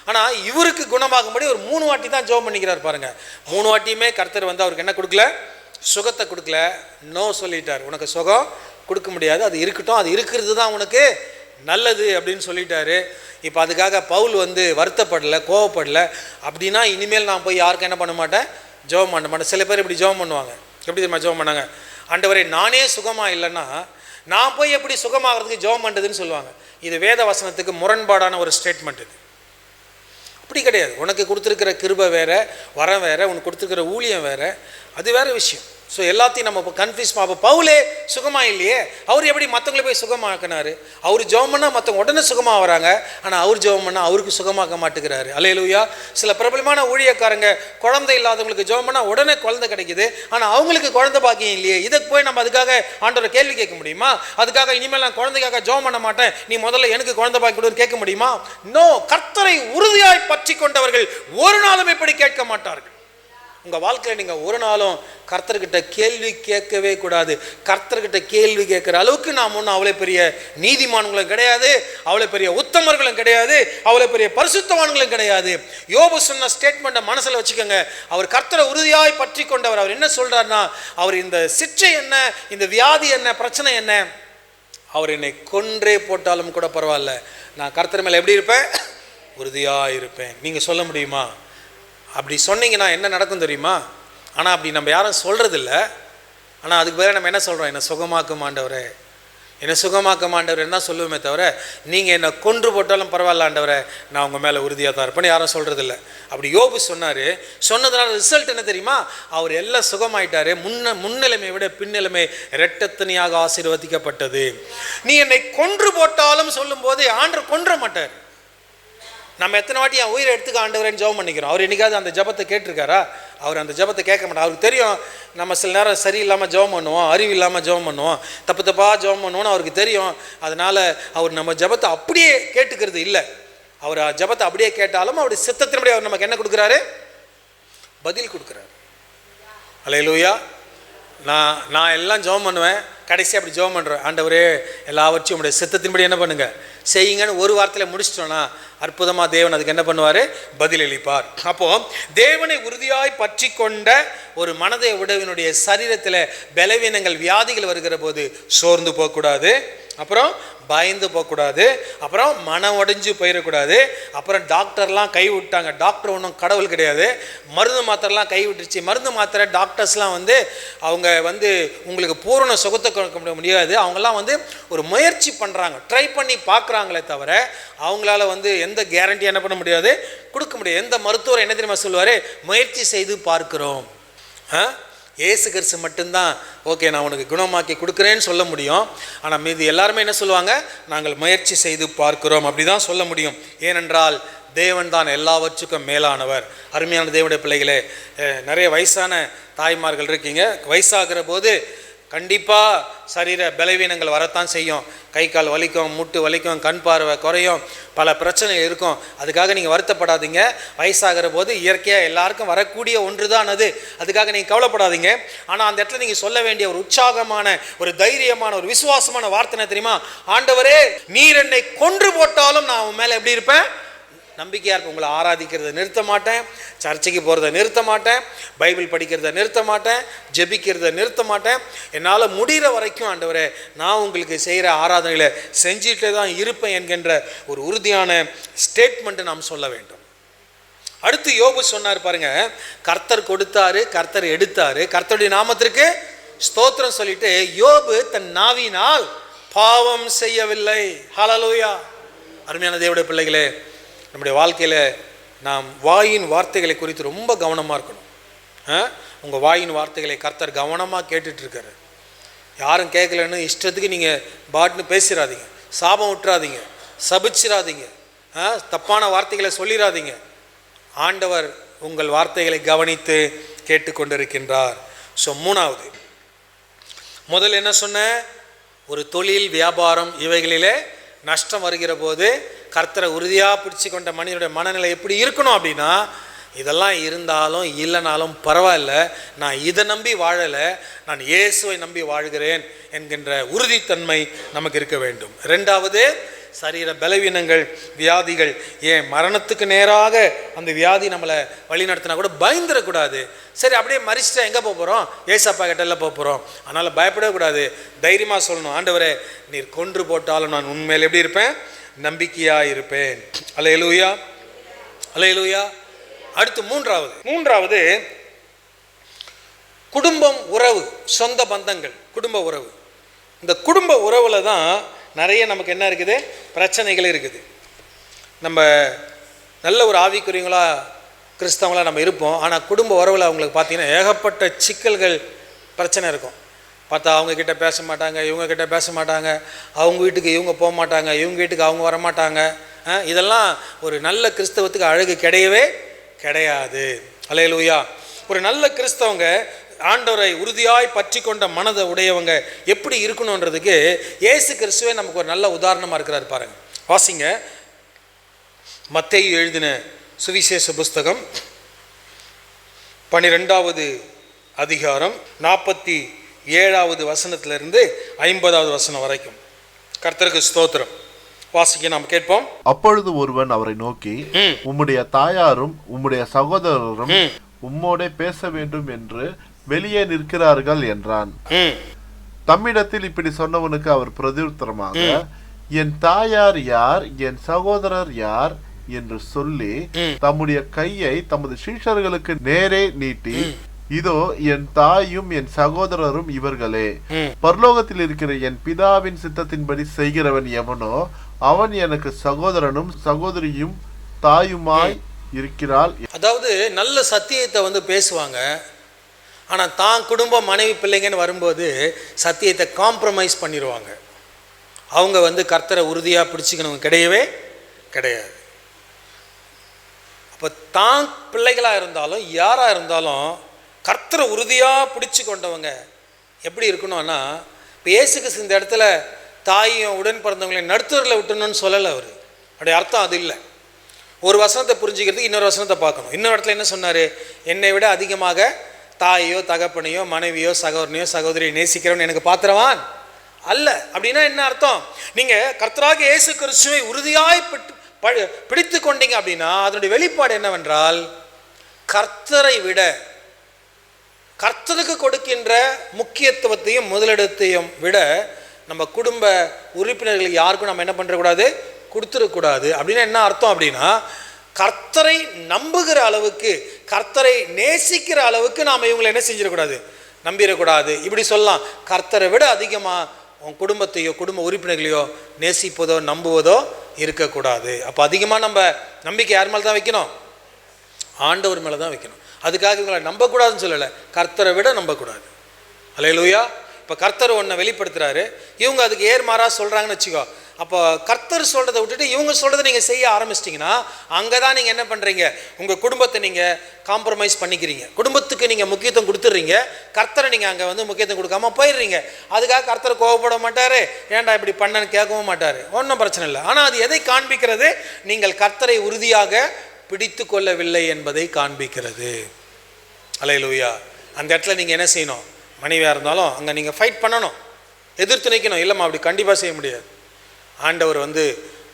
ஆனால் இவருக்கு குணமாகும்படி ஒரு 3 வாட்டி தான் ஜெபம் பண்ணிக்கிறார் பாருங்கள். 3 வாட்டியுமே கர்த்தர் அவருக்கு என்ன கொடுக்கல, சுகத்தை கொடுக்கல. நோ சொல்லிட்டார், உனக்கு சுகம் கொடுக்க முடியாது, அது இருக்கட்டும், அது இருக்கிறது தான் உனக்கு நல்லது அப்படின்னு சொல்லிட்டாரு. இப்போ அதுக்காக பவுல் வருத்தப்படலை, கோவப்படலை. அப்படின்னா இனிமேல் நான் போய் யாருக்கும் என்ன பண்ண மாட்டேன், ஜெபம் பண்ண மாட்டேன். சில பேர் இப்படி ஜெபம் பண்ணுவாங்க. எப்படி தெரியுமா ஜெபம் பண்ணாங்க, ஆண்டவரே நானே சுகமாக இல்லைன்னா நான் போய் எப்படி சுகமாகிறதுக்கு ஜெபம் பண்ணுறதுன்னு சொல்லுவாங்க. இது வேத வசனத்துக்கு முரண்பாடான ஒரு ஸ்டேட்மெண்ட். இது அப்படி கிடையாது. உனக்கு கொடுத்துருக்கிற கிருபை வேற, வரம் வேற, உனக்கு கொடுத்துருக்கிற ஊழியம் வேற, அது வேற விஷயம். ஸோ எல்லாத்தையும் நம்ம இப்போ கன்ஃபியூஸ் பார்ப்போம். பவுலே சுகமா இல்லையே, அவர் எப்படி மற்றவங்களை போய் சுகமாக்கினாரு? அவர் ஜெபம் பண்ணால் மற்றவங்க உடனே சுகமாக வராங்க, ஆனால் அவர் ஜெபம் பண்ணால் அவருக்கு சுகமாக்க மாட்டேங்கிறாரு. அல்லேலூயா. சில பிரபலமான ஊழியக்காரங்க குழந்தை இல்லாதவங்களுக்கு ஜெபம் பண்ணால் உடனே குழந்தை கிடைக்குது, ஆனால் அவங்களுக்கு குழந்தை பாக்கியம் இல்லையே. இதுக்கு போய் நம்ம அதுக்காக ஆண்டவரை கேள்வி கேட்க முடியுமா? அதுக்காக இனிமேல் நான் குழந்தைக்காக ஜெபம் பண்ண மாட்டேன், நீ முதல்ல எனக்கு குழந்தை பாக்கி கொடுன்னு கேட்க முடியுமா? நோ. கர்த்தரை உறுதியாய் பற்றி கொண்டவர்கள் ஒரு நாளும் இப்படி கேட்க மாட்டார்கள். உங்கள் வாழ்க்கையில் நீங்கள் ஒரு நாளும் கர்த்தர்கிட்ட கேள்வி கேட்கவே கூடாது. கர்த்தர்கிட்ட கேள்வி கேட்குற அளவுக்கு நாம் ஒன்றும் அவ்வளோ பெரிய நீதிமான்களும் கிடையாது, அவ்வளோ பெரிய உத்தமர்களும் கிடையாது, அவ்வளோ பெரிய பரிசுத்தவான்களும் கிடையாது. யோபு சொன்ன ஸ்டேட்மெண்ட்டை மனசில் வச்சுக்கோங்க. அவர் கர்த்தரை உறுதியாய் பற்றி கொண்டவர். அவர் என்ன சொல்கிறார்னா, அவர் இந்த சிற்றை என்ன, இந்த வியாதி என்ன, பிரச்சனை என்ன, அவர் என்னை கொன்றே போட்டாலும் கூட பரவாயில்ல, நான் கர்த்தர் மேலே எப்படி இருப்பேன்? உறுதியாக இருப்பேன். நீங்கள் சொல்ல முடியுமா? அப்படி சொன்னீங்கன்னா என்ன நடக்கும் தெரியுமா? ஆனால் அப்படி நம்ம யாரும் சொல்கிறதில்ல. ஆனால் அதுக்கு பேர நம்ம என்ன சொல்கிறோம்? என்னை சுகமாக்கும் ஆண்டவரே, என்னை சுகமாக்கும் ஆண்டவரே என்ன சொல்லுவோமே தவிர, நீங்கள் என்னை கொன்று போட்டாலும் பரவாயில்ல ஆண்டவரே, நான் உங்கள் மேலே உறுதியாக தான் இருப்பேன்னு யாரும் சொல்கிறதில்ல. அப்படி யோபு சொன்னார். சொன்னதுனால ரிசல்ட் என்ன தெரியுமா? அவர் எல்லாம் சுகமாயிட்டார். முன்னிலைமை விட பின்னிலைமை இரட்டத்தனியாக ஆசீர்வதிக்கப்பட்டது. நீ என்னை கொன்று போட்டாலும் சொல்லும்போது ஆண்டவர் கொன்ற மாட்டார். நம்ம எத்தனை வாட்டி என் உயிரை எடுத்துக்க ஆண்டவரேன்னு ஜெபம் பண்ணிக்கிறோம். அவர் என்னைக்காவது அந்த ஜெபத்தை கேட்டிருக்காரா? அவர் அந்த ஜெபத்தை கேட்க மாட்டார். அவருக்கு தெரியும் நம்ம சில நேரம் சரியில்லாமல் ஜெபம் பண்ணுவோம், அறிவு இல்லாமல் ஜெபம் பண்ணுவோம், தப்பு தப்பாக ஜெபம் பண்ணுவோன்னு அவருக்கு தெரியும். அதனால் அவர் நம்ம ஜெபத்தை அப்படியே கேட்டுக்கிறது இல்லை. அவர் ஜெபத்தை அப்படியே கேட்டாலும் அவருடைய சித்தத்தின்படி அவர் நமக்கு என்ன கொடுக்குறாரு? பதில் கொடுக்குறாரு. அல்லேலூயா. நான் எல்லாம் ஜெபம் பண்ணுவேன், கடைசி அப்படி ஜெபம் பண்ணுறேன், ஆண்டவரே எல்லாவற்றையும் உங்களுடைய சித்தத்தின்படி என்ன பண்ணுங்க செய்யுங்கன்னு ஒரு வார்த்தையில் முடிச்சிட்டோன்னா அற்புதமாக தேவன் அதுக்கு என்ன பண்ணுவார்? பதில் அளிப்பார். அப்போது தேவனை உறுதியாய் பற்றி கொண்ட ஒரு மனதை உடவினுடைய சரீரத்தில் பலவீனங்கள் வியாதிகள் வருகிற போது சோர்ந்து போகக்கூடாது, அப்புறம் பயந்து போகக்கூடாது, அப்புறம் மனம் உடைஞ்சு போயிடக்கூடாது. அப்புறம் டாக்டர்லாம் கை விட்டாங்க. டாக்டர் ஒன்றும் கடவுள் கிடையாது. மருந்து மாத்திரைலாம் கை விட்டுருச்சு. மருந்து மாத்திரை டாக்டர்ஸ்லாம் அவங்க உங்களுக்கு பூரண சுகத்தை கொடுக்க முடியாது. அவங்கெல்லாம் ஒரு முயற்சி பண்ணுறாங்க, ட்ரை பண்ணி பார்க்குறாங்களே தவிர அவங்களால எந்த கேரண்டி என்ன பண்ண முடியாது, கொடுக்க முடியாது. எந்த மருத்துவர் என்ன தெரியுமா சொல்லுவார்? முயற்சி செய்து பார்க்குறோம். ஏசு கிறிஸ்து மட்டும்தான் ஓகே நான் உனக்கு குணமாக்கி கொடுக்குறேன்னு சொல்ல முடியும். ஆனால் மீது எல்லாருமே என்ன சொல்லுவாங்க? நாங்கள் முயற்சி செய்து பார்க்கிறோம், அப்படி தான் சொல்ல முடியும். ஏனென்றால் தேவன் தான் எல்லாவற்றுக்கும் மேலானவர். அருமையான தேவனுடைய பிள்ளைகளே, நிறைய வயசான தாய்மார்கள் இருக்கீங்க. வயசாகிற போது கண்டிப்பாக சரீர பலவீனங்கள் வரத்தான் செய்யும். கை கால் வலிக்கும், முட்டு வலிக்கும், கண் பார்வை குறையும், பல பிரச்சனை இருக்கும். அதுக்காக நீங்கள் வருத்தப்படாதீங்க. வயசாகிற போது இயற்கையாக எல்லாருக்கும் வரக்கூடிய ஒன்று தான் அது. அதுக்காக நீங்கள் கவலைப்படாதீங்க. ஆனால் அந்த இடத்துல நீங்கள் சொல்ல வேண்டிய ஒரு உற்சாகமான, ஒரு தைரியமான, ஒரு விசுவாசமான வார்த்தை என்ன தெரியுமா? ஆண்டவரே, நீர் என்னை கொன்று போட்டாலும் நான் உன் மேலே எப்படி இருப்பேன்? நம்பிக்கையாக இருப்பேன். உங்களை ஆராதிக்கிறத நிறுத்த மாட்டேன், சர்ச்சைக்கு போகிறத நிறுத்த மாட்டேன், பைபிள் படிக்கிறத நிறுத்த மாட்டேன், ஜெபிக்கிறத நிறுத்த மாட்டேன். என்னால் முடிகிற வரைக்கும் ஆண்டவரே நான் உங்களுக்கு செய்கிற ஆராதனைகளை செஞ்சுட்டே தான் இருப்பேன் என்கின்ற ஒரு உறுதியான ஸ்டேட்மெண்ட்டை நாம் சொல்ல வேண்டும். அடுத்து யோபு சொன்னார் பாருங்க, கர்த்தர் கொடுத்தாரு, கர்த்தர் எடுத்தாரு, கர்த்தருடைய நாமத்திற்கு ஸ்தோத்திரம் சொல்லிட்டு யோபு தன் நாவினால் பாவம் செய்யவில்லை. ஹல்லேலூயா. அருமையான தேவனுடைய பிள்ளைகளே, நம்முடைய வாழ்க்கையில் நாம் வாயின் வார்த்தைகளை குறித்து ரொம்ப கவனமாக இருக்கணும். உங்கள் வாயின் வார்த்தைகளை கர்த்தர் கவனமாக கேட்டுட்ருக்காரு. யாரும் கேட்கலன்னு இஷ்டத்துக்கு நீங்கள் பாட்னு பேசிடாதீங்க, சாபம் விட்டுறாதீங்க, சபிச்சிடாதீங்க, தப்பான வார்த்தைகளை சொல்லிடாதீங்க. ஆண்டவர் உங்கள் வார்த்தைகளை கவனித்து கேட்டுக்கொண்டிருக்கின்றார். ஸோ மூணாவது, முதல்ல என்ன சொன்ன? ஒரு தொழில் வியாபாரம் இவைகளிலே நஷ்டம் வருகிற போது கர்த்தரை உறுதியாக பிடிச்சி கொண்ட மனிதனுடைய மனநிலை எப்படி இருக்கணும் அப்படின்னா, இதெல்லாம் இருந்தாலும் இல்லைனாலும் பரவாயில்ல, நான் இதை நம்பி வாழலை, நான் இயேசுவை நம்பி வாழ்கிறேன் என்கின்ற உறுதித்தன்மை நமக்கு இருக்க வேண்டும். ரெண்டாவது, சரீர பலவீனங்கள் வியாதிகள், ஏன் மரணத்துக்கு நேராக அந்த வியாதி நம்மளை வழி நடத்தினா கூட பயந்துடக்கூடாது. சரி அப்படியே மறிச்சிட்டா எங்கே போக போகிறோம்? ஏசப்பா கிட்டெல்லாம் போக போகிறோம். அதனால் பயப்படக்கூடாது, தைரியமாக சொல்லணும், ஆண்டவரே நீர் கொன்று போட்டாலும் நான் உண்மையில் எப்படி இருப்பேன்? நம்பிக்கையாக இருப்பேன். அல்லேலூயா, அல்லேலூயா. அடுத்து மூன்றாவது குடும்பம், உறவு, சொந்த பந்தங்கள், குடும்ப உறவு. இந்த குடும்ப உறவில் தான் நிறைய நமக்கு என்ன இருக்குது, பிரச்சனைகள் இருக்குது. நம்ம நல்ல ஒரு ஆவிக்குரியங்களா கிறிஸ்தவங்களாக நம்ம இருப்போம். ஆனால் குடும்ப உறவில் அவங்களுக்கு பார்த்திங்கன்னா ஏகப்பட்ட சிக்கல்கள் பிரச்சனை இருக்கும். பார்த்தா அவங்கக்கிட்ட பேச மாட்டாங்க, இவங்கக்கிட்ட பேச மாட்டாங்க, அவங்க வீட்டுக்கு இவங்க போக மாட்டாங்க, இவங்க வீட்டுக்கு அவங்க வரமாட்டாங்க. இதெல்லாம் ஒரு நல்ல கிறிஸ்தவத்துக்கு அழகு கிடையவே கிடையாது. அல்லேலூயா. ஒரு நல்ல கிறிஸ்தவங்க ஆண்டவரை உறுதியாய் பற்றி கொண்ட மனதை உடையவங்க எப்படி இருக்கணுன்றதுக்கு இயேசு கிறிஸ்துவே நமக்கு ஒரு நல்ல உதாரணமாக இருக்கிறார். பாருங்க, வாசிங்க. மத்தேயு எழுதின சுவிசேஷ புஸ்தகம் 12வது அதிகாரம் 47வது வசனத்திலிருந்து 50வது வசனம் வரைக்கும். கர்த்தருக்கு ஸ்தோத்திரம். வாசிக்க நாம் கேட்போம். அப்பொழுது ஒருவன் அவரை நோக்கி, உம்முடைய தாயாரும் உம்முடைய சகோதரரும் உம்மோடே பேச வேண்டும் என்று வெளியே நிற்கிறார்கள் என்றான். தம்மிடத்தில் இப்படி சொன்னவனுக்கு அவர் பிரதியுத்தரமாக, என் தாயார் யார், என் சகோதரர் யார் என்று சொல்லி தம்முடைய கையை தமது சீஷர்களுக்கு நேரே நீட்டி, இதோ என் தாயும் என் சகோதரரும் இவர்களே, பரலோகத்தில் இருக்கிற என் பிதாவின் சித்தத்தின்படி செய்கிறவன் எவனோ அவன் எனக்கு சகோதரனும் சகோதரியும் தாயுமாய் இருக்கிறாள். அதாவது நல்ல சத்தியத்தை பேசுவாங்க. ஆனால் தான் குடும்பம் மனைவி பிள்ளைங்கன்னு வரும்போது சத்தியத்தை காம்ப்ரமைஸ் பண்ணிடுவாங்க. அவங்க கர்த்தரை உறுதியாக பிடிச்சிக்கணும் கிடையவே கிடையாது. அப்போ தான் பிள்ளைகளாக இருந்தாலும் யாராக இருந்தாலும் கர்த்தரை உறுதியாக பிடிச்சி கொண்டவங்க எப்படி இருக்கணும்னா, இப்போ இயேசுக்கு இந்த இடத்துல தாயும் உடன் பிறந்தவங்களையும் நடுத்தரில் விட்டணும்னு சொல்லலை அவர். அப்படி அர்த்தம் அது இல்லை. ஒரு வசனத்தை புரிஞ்சுக்கிறதுக்கு இன்னொரு வசனத்தை பார்க்கணும். இன்னொரு இடத்துல என்ன சொன்னார், என்னை விட அதிகமாக தாயோ தகப்பனையோ மனைவியோ சகோதரனையோ சகோதரியை நேசிக்கிறவன் எனக்கு பாத்திரவான் அல்ல. அப்படின்னா என்ன அர்த்தம், நீங்கள் கர்த்தராகிய இயேசு கிறிஸ்துவை உறுதியாய் பிடித்து கொண்டீங்க அப்படின்னா அதனுடைய வெளிப்பாடு என்னவென்றால், கர்த்தரை விட கர்த்தருக்கு கொடுக்கின்ற முக்கியத்துவத்தையும் முதலிடத்தையும் விட நம்ம குடும்ப உறுப்பினர்களுக்கு யாருக்கும் நம்ம என்ன பண்ணுறக்கூடாது, கொடுத்துடக்கூடாது. அப்படின்னா என்ன அர்த்தம் அப்படின்னா, கர்த்தரை நம்புகிற அளவுக்கு கர்த்தரை நேசிக்கிற அளவுக்கு நாம் இவங்களை என்ன செஞ்சிடக்கூடாது, நம்பிடக்கூடாது. இப்படி சொல்லலாம், கர்த்தரை விட அதிகமாக உன் குடும்பத்தையோ குடும்ப உறுப்பினர்களையோ நேசிப்பதோ நம்புவதோ இருக்கக்கூடாது. அப்போ அதிகமாக நம்ம நம்பிக்கை யார் மேலே தான் வைக்கணும், ஆண்டவர் மேலே தான் வைக்கணும். அதுக்காக இவங்களை நம்பக்கூடாதுன்னு சொல்லலை, கர்த்தரை விட நம்பக்கூடாது. அல்லேலூயா. இப்போ கர்த்தர் ஒன்றை வெளிப்படுத்துகிறாரு, இவங்க அதுக்கு ஏர்மாறாக சொல்கிறாங்கன்னு வச்சுக்கோ. அப்போ கர்த்தர் சொல்கிறத விட்டுட்டு இவங்க சொல்கிறத நீங்கள் செய்ய ஆரம்பிச்சிட்டிங்கன்னா அங்கே தான் நீங்கள் என்ன பண்ணுறீங்க, உங்கள் குடும்பத்தை நீங்கள் காம்ப்ரமைஸ் பண்ணிக்கிறீங்க. குடும்பத்துக்கு நீங்கள் முக்கியத்துவம் கொடுத்துட்றீங்க, கர்த்தரை நீங்கள் அங்கே முக்கியத்துவம் கொடுக்காம போயிடுறீங்க. அதுக்காக கர்த்தர் கோவப்பட மாட்டார், ஏன்டா இப்படி பண்ணன்னு கேட்கவும் மாட்டார், ஒன்றும் பிரச்சனை இல்லை. ஆனால் அது எதை காண்பிக்கிறது, நீங்கள் கர்த்தரை உறுதியாக பிடித்து கொள்ளவில்லை என்பதை காண்பிக்கிறது. அல்லேலூயா. அந்த இடத்துல நீங்கள் என்ன செய்யணும், மனைவியாக இருந்தாலும் அங்கே நீங்கள் ஃபைட் பண்ணணும், எதிர்த்து நிற்கணும். இல்லைம்மா அப்படி கண்டிப்பாக செய்ய முடியாது, ஆண்டவர்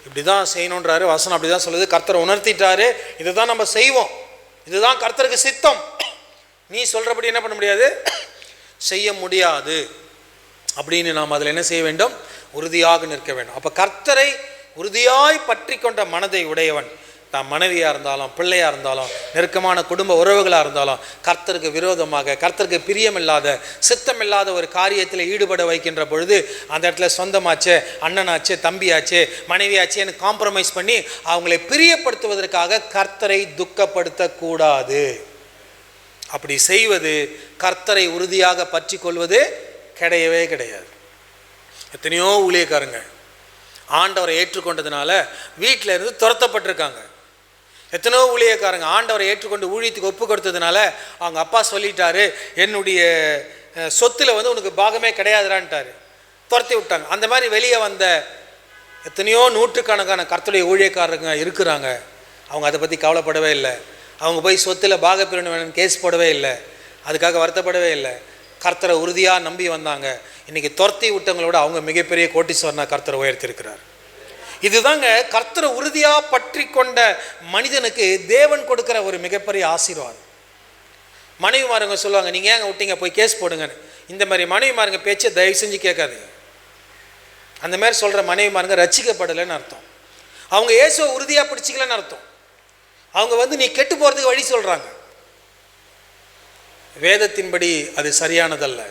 இப்படி தான் செய்யணுன்றாரு, வசனம் அப்படி தான் சொல்லுது, கர்த்தரை உணர்த்திட்டாரு, இதை தான் நம்ம செய்வோம், இதுதான் கர்த்தருக்கு சித்தம், நீ சொல்கிறபடி என்ன பண்ண முடியாது, செய்ய முடியாது அப்படின்னு நாம் அதில் என்ன செய்ய வேண்டும், உறுதியாக நிற்க வேண்டும். அப்போ கர்த்தரை உறுதியாய் பற்றி கொண்ட மனதை உடையவன் தான் மனைவியாக இருந்தாலும் பிள்ளையாக இருந்தாலும் நெருக்கமான குடும்ப உறவுகளாக இருந்தாலும் கர்த்தருக்கு விரோதமாக கர்த்தருக்கு பிரியமில்லாத சித்தமில்லாத ஒரு காரியத்தில் ஈடுபட வைக்கின்ற பொழுது அந்த இடத்துல சொந்தமாச்சே அண்ணனாச்சே தம்பியாச்சே மனைவியாச்சேன்னு காம்ப்ரமைஸ் பண்ணி அவங்களை பிரியப்படுத்துவதற்காக கர்த்தரை துக்கப்படுத்தக்கூடாது. அப்படி செய்வது கர்த்தரை உறுதியாக பற்றி கொள்வது கிடையவே கிடையாது. எத்தனையோ ஊழியக்காரங்க ஆண்டவரை ஏற்றுக்கொண்டதுனால வீட்டில் இருந்து துரத்தப்பட்டிருக்காங்க. எத்தனையோ ஊழியக்காரங்க ஆண்டவரை ஏற்றுக்கொண்டு ஊழியத்துக்கு ஒப்பு கொடுத்ததுனால அவங்க அப்பா சொல்லிட்டாரு, என்னுடைய சொத்தில் உனக்கு பாகமே கிடையாதுடான்ட்டாரு, துரத்தி விட்டாங்க. அந்த மாதிரி வெளியே வந்த எத்தனையோ நூற்றுக்கணக்கான கர்த்தருடைய ஊழியக்காரங்க இருக்கிறாங்க. அவங்க அதை பற்றி கவலைப்படவே இல்லை. அவங்க போய் சொத்தில் பாகப்பிரிவினை வேணும்னு கேஸ் போடவே இல்லை, அதுக்காக வருத்தப்படவே இல்லை. கர்த்தரை உறுதியாக நம்பி வந்தாங்க. இன்றைக்கி துரத்தி விட்டவங்களோட அவங்க மிகப்பெரிய கோட்டீஸ்வரனாக கர்த்தரை உயர்த்திருக்கிறார். இதுதாங்க கர்த்தரை உறுதியாக பற்றி கொண்ட மனிதனுக்கு தேவன் கொடுக்குற ஒரு மிகப்பெரிய ஆசீர்வாதம். மனைவிமாருங்க சொல்லுவாங்க, நீங்கள் ஏங்க விட்டீங்க, போய் கேஸ் போடுங்கன்னு. இந்த மாதிரி மனைவிமாருங்க பேச்சை தயவு செஞ்சு கேட்காதுங்க. அந்த மாதிரி சொல்கிற மனைவிமாருங்க ரட்சிக்கப்படலைன்னு அர்த்தம். அவங்க இயேசுவை உறுதியாக பிடிச்சிக்கலன்னு அர்த்தம். அவங்க நீ கெட்டு போகிறதுக்கு வழி சொல்கிறாங்க. வேதத்தின்படி அது சரியானதல்ல.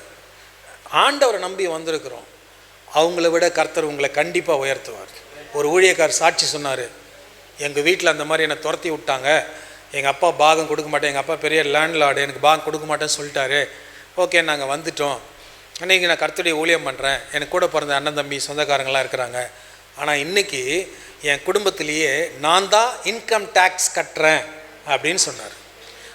ஆண்டவரை நம்பி வந்திருக்கிறோம், அவங்கள விட கர்த்தர் உங்களை கண்டிப்பாக உயர்த்துவார். ஒரு ஊழியக்கார் சாட்சி சொன்னார், எங்கள் வீட்டில் அந்த மாதிரி என்னை துரத்தி விட்டாங்க, எங்கள் அப்பா பாகம் கொடுக்க மாட்டேன், எங்கள் அப்பா பெரிய லேண்ட்லார்டு, எனக்கு பாகம் கொடுக்க மாட்டேன்னு சொல்லிட்டாரு. ஓகே, நாங்கள் வந்துட்டோம், அன்றைக்கி நான் கர்த்தருடைய ஊழியம் பண்ணுறேன், எனக்கு கூட பிறந்த அண்ணன் தம்பி சொந்தக்காரங்களாம் இருக்கிறாங்க, ஆனால் இன்றைக்கி என் குடும்பத்திலேயே நான் தான் இன்கம் டேக்ஸ் கட்டுறேன் அப்படின்னு சொன்னார்.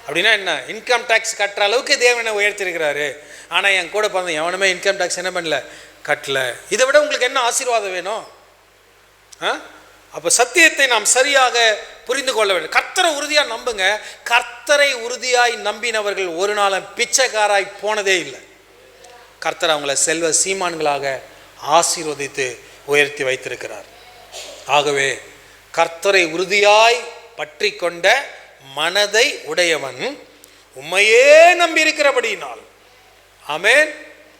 அப்படின்னா என்ன? இன்கம் டேக்ஸ் கட்டுற அளவுக்கு தேவனை உயர்த்திருக்கிறாரு, ஆனால் என் கூட பிறந்த எவனுமே இன்கம் டேக்ஸ் என்ன பண்ணல, கட்டல. இதை விட உங்களுக்கு என்ன ஆசீர்வாதம் வேணும்? அப்போ சத்தியத்தை நாம் சரியாக புரிந்து கொள்ள வேண்டும். கர்த்தரை உறுதியாக நம்புங்க. கர்த்தரை உறுதியாய் நம்பினவர்கள் ஒரு நாளும் பிச்சைக்காராய் போனதே இல்லை. கர்த்தர் அவங்கள செல்வ சீமான்களாக ஆசீர்வதித்து உயர்த்தி வைத்திருக்கிறார். ஆகவே கர்த்தரை உறுதியாய் பற்றி கொண்ட மனதை உடையவன் உம்மையே நம்பி இருக்கிறபடியினால், ஆமென்,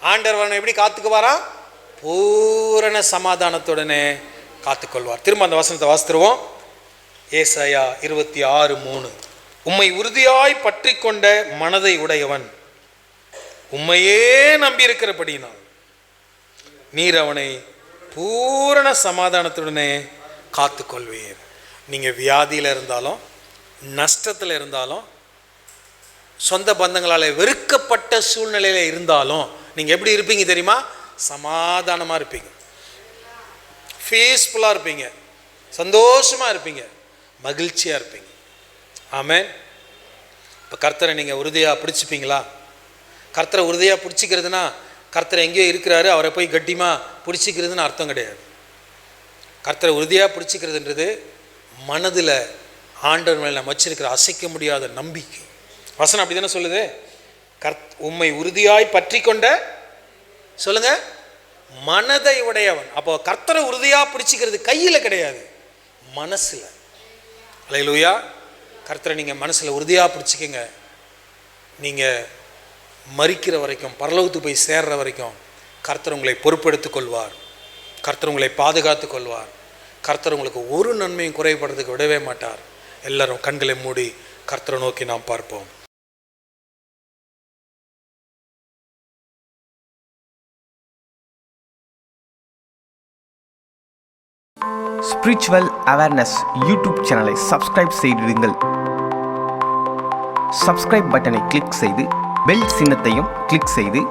ஆண்டவனை எப்படி காத்துக்குவாரா? பூரண சமாதானத்துடனே காத்துக்கொள்வார். திரும்ப அந்த வசனத்தை வாசித்துருவோம். ஏசாயா 26:3. உம்மை உறுதியாய் பற்றி கொண்ட மனதை உடையவன் உம்மையே நம்பி இருக்கிறபடியினால் நீர் அவனை பூரண சமாதானத்துடனே காத்துக்கொள்வீர். நீங்கள் வியாதியில் இருந்தாலும், நஷ்டத்தில் இருந்தாலும், சொந்த பந்தங்களால் வெறுக்கப்பட்ட சூழ்நிலையில் இருந்தாலும் நீங்கள் எப்படி இருப்பீங்க தெரியுமா? சமாதானமாக இருப்பீங்க, பீஸ்ஃபுல்லாக இருப்பீங்க, சந்தோஷமாக இருப்பீங்க, மகிழ்ச்சியாக இருப்பீங்க. ஆமென். இப்போ கர்த்தரை நீங்கள் உறுதியாக பிடிச்சிப்பீங்களா? கர்த்தரை உறுதியாக பிடிச்சிக்கிறதுனா கர்த்தரை எங்கேயோ இருக்கிறாரு அவரை போய் கட்டிமாக பிடிச்சிக்கிறதுன்னு அர்த்தம் கிடையாது. கர்த்தரை உறுதியாக பிடிச்சிக்கிறதுன்றது மனதில் ஆண்டவர் மேலே நம்ம வச்சிருக்கிற அசைக்க முடியாத நம்பிக்கை. வசனம் அப்படி தானே சொல்லுது? உம்மை உறுதியாய் பற்றி கொண்ட, சொல்லுங்க, மனதை உடையவன். அப்போ கர்த்தரை உறுதியாக பிடிச்சிக்கிறது கையில் கிடையாது, மனசில். அல்லேலூயா. கர்த்தரை நீங்கள் மனசில் உறுதியாக பிடிச்சிக்கங்க. நீங்கள் மரிக்கிற வரைக்கும், பரலோகத்துக்கு போய் சேர்ற வரைக்கும் கர்த்தர் உங்களை பொறுப்பெடுத்து கொள்வார். கர்த்தர் உங்களை பாதுகாத்து கொள்வார். கர்த்தர் உங்களுக்கு ஒரு நன்மையும் குறைபடுறதுக்கு விடவே மாட்டார். எல்லாரும் கண்களை மூடி கர்த்தரை நோக்கி நாம் பார்ப்போம். ஸ்பிரிச்சுவல் அவேர்னஸ் யூடியூப் சேனலை சப்ஸ்கிரைப் செய்திடுங்கள். சப்ஸ்கிரைப் பட்டனை கிளிக் செய்து பெல் சின்னத்தையும் கிளிக் செய்து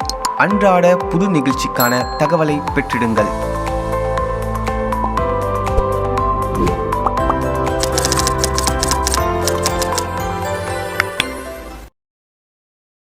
அன்றாட புது நிகழ்ச்சிக்கான தகவலை பெற்றிடுங்கள்.